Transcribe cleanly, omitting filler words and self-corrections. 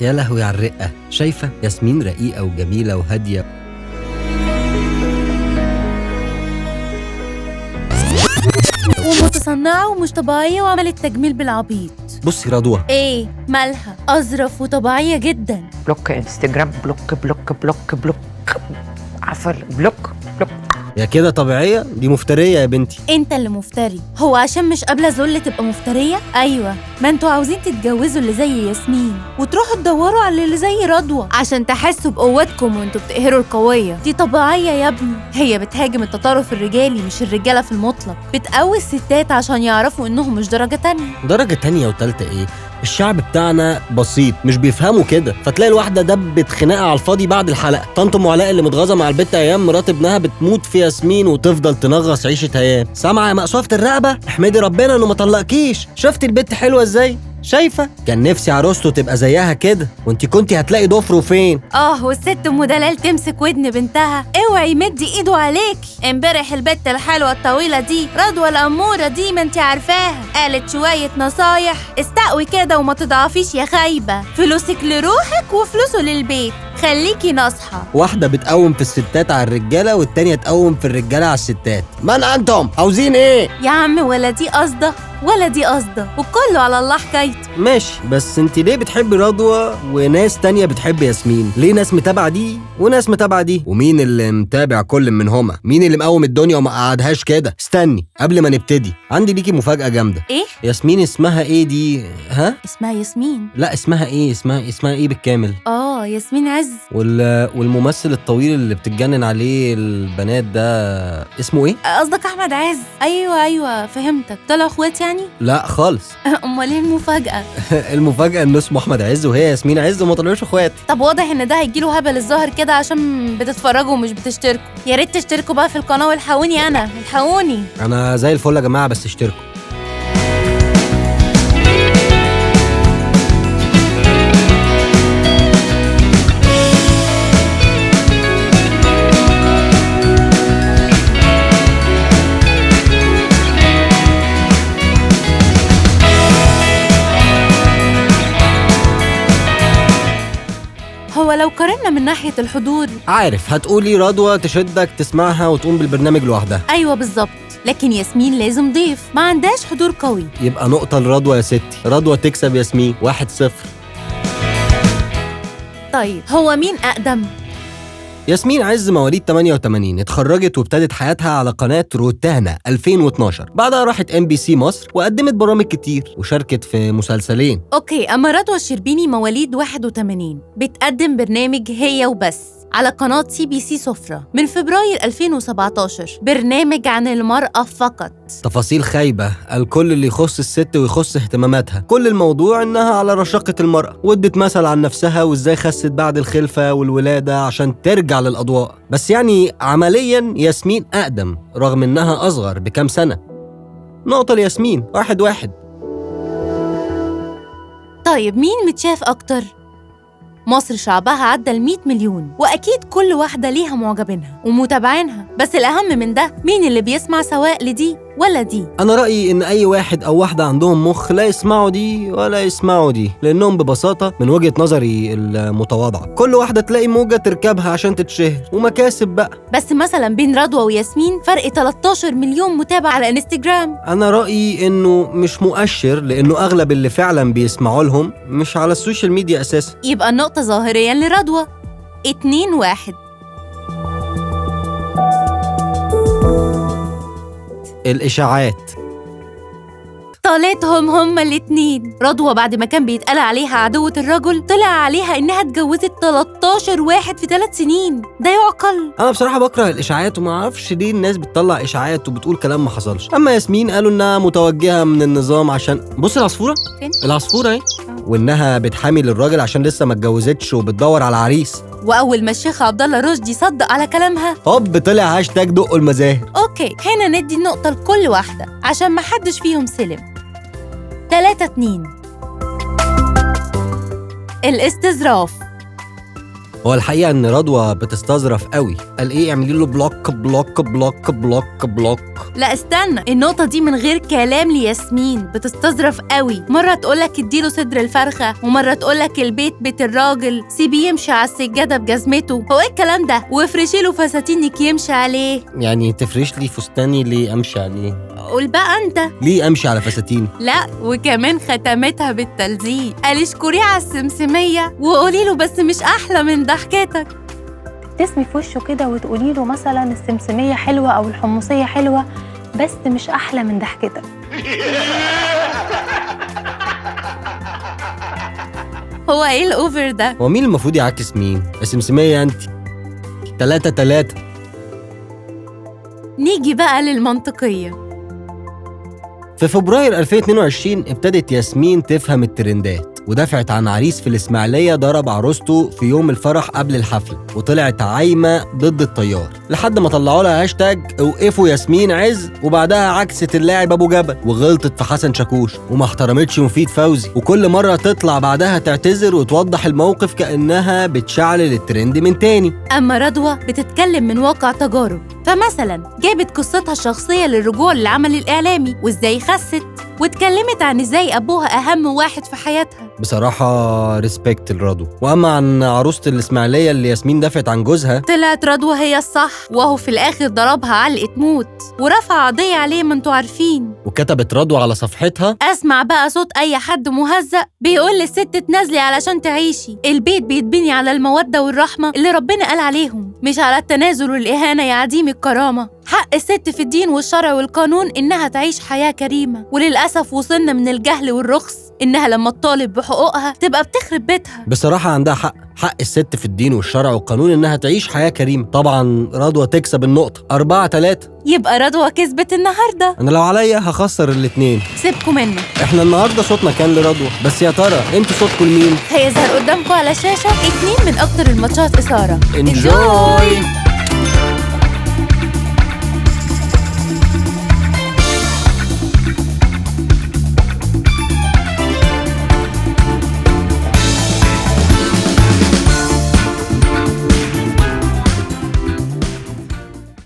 يا لهوي على الرقة. شايفة ياسمين رقيقة وجميلة وهادية. ومتصنعة ومش طبيعية وعملت تجميل بالعبيط. بصي رضوى، ايه مالها؟ أظرف وطبيعية جدا. بلوك انستجرام، بلوك بلوك بلوك بلوك، عفوا بلوك بلوك. يا كده طبيعية؟ دي مفترية يا بنتي. انت اللي مفتري. هو عشان مش قابلة ذل تبقى مفترية؟ ايوه، ما انتوا عاوزين تتجوزوا اللي زي ياسمين وتروحوا تدوروا على اللي زي رضوى عشان تحسوا بقوتكم وانتوا بتقهروا القوية. دي طبيعية يا ابني. هي بتهاجم التطرف الرجالي مش الرجالة في المطلق. بتقوي الستات عشان يعرفوا انهم مش درجة تانية. درجة تانية وتالتة ايه؟ الشعب بتاعنا بسيط، مش بيفهموا كده. فتلاقي الواحدة دبت خناقة على الفاضي بعد الحلقة. طنط ام علاء اللي متغاظة مع البت ايام مرات ابنها بتموت في ياسمين وتفضل تنغص عيشة ايام. سامعة يا مقصوفة الرقبة؟ احمدي ربنا انه ما طلقكيش. شفتي البت حلوة ازاي؟ شايفة؟ كان نفسي عروسته تبقى زيها كده، وانتي كنتي هتلاقي ضفره فين؟ والست ام دلال تمسك ودن بنتها. اوعي يمدي ايده عليكي. امبارح البت الحلوه الطويله دي رضوى الاموره دي، ما انتي عارفاها، قالت شويه نصايح. استقوي كده وما تضعفيش يا خايبه. فلوسك لروحك وفلوسه للبيت. خليكي ناصحه. واحدة بتقوم في الستات على الرجالة والتانية تقوم في الرجالة على الستات. من انتم؟ عاوزين ايه؟ يا عم ولا دي قصده ولا دي قصده، وكله على الله حكايته. ماشي، بس انت ليه بتحبي رضوى وناس تانية بتحب ياسمين؟ ليه ناس متابعة دي وناس متابعة دي؟ ومين اللي متابع كل منهما؟ مين اللي مقوم الدنيا وما قعدهاش كده؟ استني قبل ما نبتدي، عندي ليكي مفاجأة جامدة. ايه؟ ياسمين اسمها ايه دي؟ ها؟ اسمها ياسمين؟ لا اسمها ايه؟ اسمها ايه بالكامل؟ ياسمين عز. والممثل الطويل اللي بتتجنن عليه البنات ده اسمه ايه؟ قصدك احمد عز؟ ايوه فهمتك. طلعوا اخوات يعني؟ لا خالص. امال ايه المفاجأة؟ المفاجأة انه اسمه احمد عز وهي ياسمين عز وما طلعوش اخوات. طب واضح ان ده هيجيله هبل الظاهر كده عشان بتتفرجوا ومش بتشتركوا. يا ريت تشتركوا بقى في القناة والحقوني الحقوني. انا زي الفل يا جماعة، بس اشتركوا. هو لو قارنا من ناحية الحضور، عارف هتقولي رضوى تشدك تسمعها وتقوم بالبرنامج لوحدها. ايوه بالظبط، لكن ياسمين لازم ضيف، ما عندهاش حضور قوي. يبقى نقطة لرضوى يا ستي. رضوى تكسب ياسمين 1-0. طيب هو مين أقدم؟ ياسمين عز مواليد 88، اتخرجت وابتدت حياتها على قناة روتانا 2012. بعدها راحت MBC مصر وقدمت برامج كتير وشاركت في مسلسلين. اوكي، اما رضوى الشربيني مواليد 81، بتقدم برنامج هي وبس على قناة CBC سفرة من فبراير 2017، برنامج عن المرأة فقط. تفاصيل خايبة، الكل اللي يخص الست ويخص اهتماماتها. كل الموضوع انها على رشاقة المرأة، وادت مثل عن نفسها وازاي خست بعد الخلفة والولادة عشان ترجع للأضواء. بس يعني عمليا ياسمين أقدم رغم انها أصغر بكام سنة. نقطة لياسمين. 1-1. طيب مين متشاف أكتر؟ مصر شعبها عدى 100 مليون، وأكيد كل واحدة ليها معجبينها ومتابعينها. بس الأهم من ده، مين اللي بيسمع سواء لدي ولا دي؟ أنا رأيي إن أي واحد أو واحدة عندهم مخ لا يسمعوا دي ولا يسمعوا دي، لأنهم ببساطة من وجهة نظري المتواضعة كل واحدة تلاقي موجة تركبها عشان تتشهر ومكاسب بقى. بس مثلا بين رضوى وياسمين فرق 13 مليون متابع على انستجرام. أنا رأيي إنه مش مؤشر، لأنه أغلب اللي فعلا بيسمعوا لهم مش على السوشيال ميديا أساسا. يبقى النقطة ظاهريا لرضوى. 2-1. الإشاعات طالتهم هما الاتنين. رضوى بعد ما كان بيتقال عليها عدوة الرجل، طلع عليها إنها اتجوزت 13 واحد في 3 سنين. ده يعقل؟ أنا بصراحة بكره الإشاعات وما أعرفش ليه الناس بتطلع إشاعات وبتقول كلام ما حصلش. أما ياسمين قالوا إنها متوجهة من النظام عشان بص العصفورة فين؟ العصفورة اهي، وإنها بتحامي للراجل عشان لسه ما اتجوزتش وبتدور على عريس. وأول ما الشيخ عبد الله رشدي صدق على كلامها، هوب طلع هاشتاج دقوا المزاهر. أوكي، هنا ندي النقطة لكل واحدة عشان ما حدش فيهم سلم. 3-2. الاستظراف. هو الحقيقة ان رضوى بتستظرف قوي. قال ايه؟ اعملي له بلوك بلوك بلوك بلوك بلوك. لا استنى، النقطة دي من غير كلام لياسمين. بتستظرف قوي، مرة تقولك اديله صدر الفرخة، ومرة تقولك البيت بيت الراجل، سيبيه يمشي على السجادة بجزمته. هو ايه الكلام ده؟ وافرشي له فساتينك يمشي عليه. يعني تفرش لي فستاني ليه امشي عليه؟ قول بقى انت. ليه امشي على فساتيني؟ لا، وكمان ختمتها بالتلزيق. قال اشكريه على السمسمية وقولي له بس مش احلى من ضحكتك. تسمي في وشه كده وتقولي له مثلا السمسمية حلوة أو الحمصية حلوة بس مش أحلى من ضحكتك. هو ايه الاوفر ده؟ هو مين المفروض يعكس مين؟ السمسمية انت. 3-3. نيجي بقى للمنطقية. في فبراير 2022 ابتدت ياسمين تفهم الترندات، ودفعت عن عريس في الإسماعيلية ضرب عروسته في يوم الفرح قبل الحفلة، وطلعت عايمة ضد الطيار لحد ما طلعوا لها هاشتاج اوقفوا ياسمين عز، وبعدها عكست اللاعب أبو جبل وغلطت في حسن شاكوش وما احترمتش مفيد فوزي، وكل مرة تطلع بعدها تعتذر وتوضح الموقف كأنها بتشعلل الترند من تاني. أما رضوى بتتكلم من واقع تجارب، فمثلا جابت قصتها الشخصية للرجوع للعمل الإعلامي وإزاي خست، واتكلمت عن إزاي أبوها أهم واحد في حياتها. بصراحة ريسبكت لرضوى. وأما عن عروسة الإسماعيلية اللي ياسمين دافعت عن جوزها، طلعت رضوى هي الصح، وهو في الآخر ضربها علقة موت ورفع قضية عليه، ما انتوا عارفين. وكتبت رضوى على صفحتها أسمع بقى صوت أي حد مهزأ بيقول للست تنازلي علشان تعيشي. البيت بيتبني على المودة والرحمة اللي ربنا قال عليهم، مش على التنازل والإهانة يا عديم الكرامة. حق الست في الدين والشرع والقانون إنها تعيش حياة كريمة، وللأسف وصلنا من الجهل والرخص إنها لما تطالب بحقوقها تبقى بتخرب بيتها. بصراحة عندها حق الست في الدين والشرع والقانون إنها تعيش حياة كريمة. طبعا رضوى تكسب النقطة 4-3. يبقى رضوى كسبت النهاردة. أنا لو عليا هخسر الاتنين. سيبكم منه. إحنا النهاردة صوتنا كان لرضوى، بس يا ترى انتوا صوتكم لمين؟ هيظهر قدامكم على الشاشة 2 من أكتر الماتشات إثارة. Enjoy!